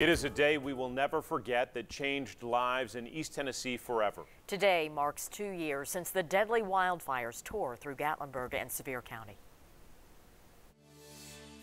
It is a day we will never forget that changed lives in East Tennessee forever. Today marks 2 years since the deadly wildfires tore through Gatlinburg and Sevier County.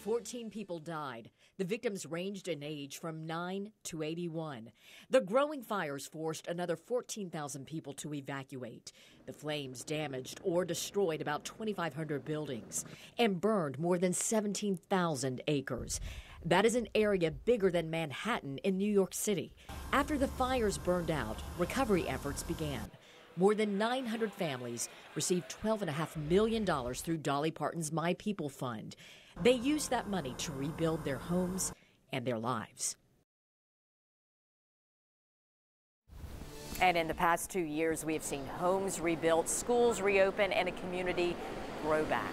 14 people died. The victims ranged in age from 9 to 81. The growing fires forced another 14,000 people to evacuate. The flames damaged or destroyed about 2,500 buildings and burned more than 17,000 acres. That is an area bigger than Manhattan in New York City. After the fires burned out, recovery efforts began. More than 900 families received $12.5 million through Dolly Parton's My People Fund. They used that money to rebuild their homes and their lives. And in the past 2 years, we have seen homes rebuilt, schools reopen, and a community grow back.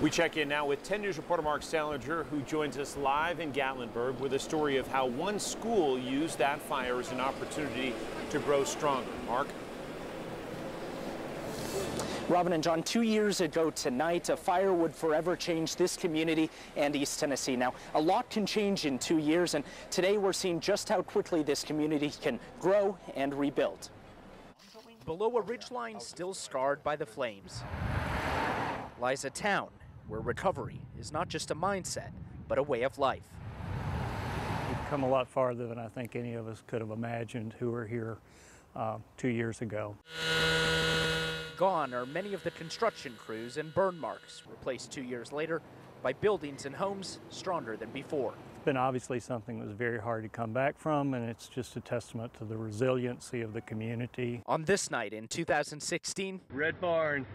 We check in now with 10 News reporter Mark Salinger, who joins us live in Gatlinburg with a story of how one school used that fire as an opportunity to grow stronger. Mark? Robin and John, 2 years ago tonight, a fire would forever change this community and East Tennessee. Now, a lot can change in 2 years, and today we're seeing just how quickly this community can grow and rebuild. Below a ridgeline still scarred by the flames lies a town where recovery is not just a mindset, but a way of life. We've come a lot farther than I think any of us could have imagined who were here 2 years ago. Gone are many of the construction crews and burn marks, replaced 2 years later by buildings and homes stronger than before. It's been obviously something that was very hard to come back from, and it's just a testament to the resiliency of the community. On this night in 2016, Red Barn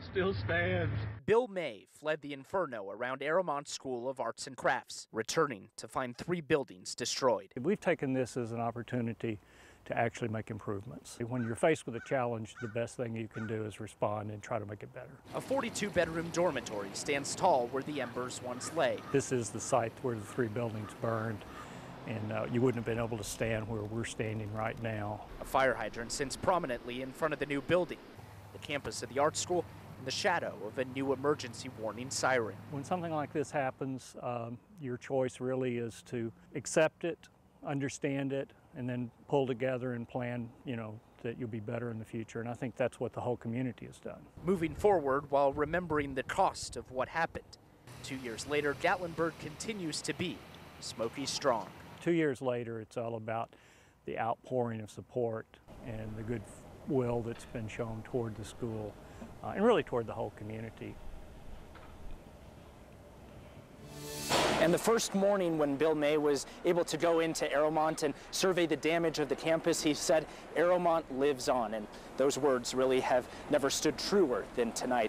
still stands. Bill May fled the inferno around Aramont School of Arts and Crafts, returning to find 3 buildings destroyed. We've taken this as an opportunity to actually make improvements. When you're faced with a challenge, the best thing you can do is respond and try to make it better. A 42-bedroom dormitory stands tall where the embers once lay. This is the site where the 3 buildings burned, and you wouldn't have been able to stand where we're standing right now. A fire hydrant sits prominently in front of the new building, the campus of the art school, in the shadow of a new emergency warning siren. When something like this happens, your choice really is to accept it, understand it, and then pull together and plan, that you'll be better in the future. And I think that's what the whole community has done. Moving forward while remembering the cost of what happened. 2 years later, Gatlinburg continues to be Smokies strong. 2 years later, it's all about the outpouring of support and the goodwill that's been shown toward the school and really toward the whole community. And the first morning when Bill May was able to go into Aramont and survey the damage of the campus, he said, "Aramont lives on." And those words really have never stood truer than tonight.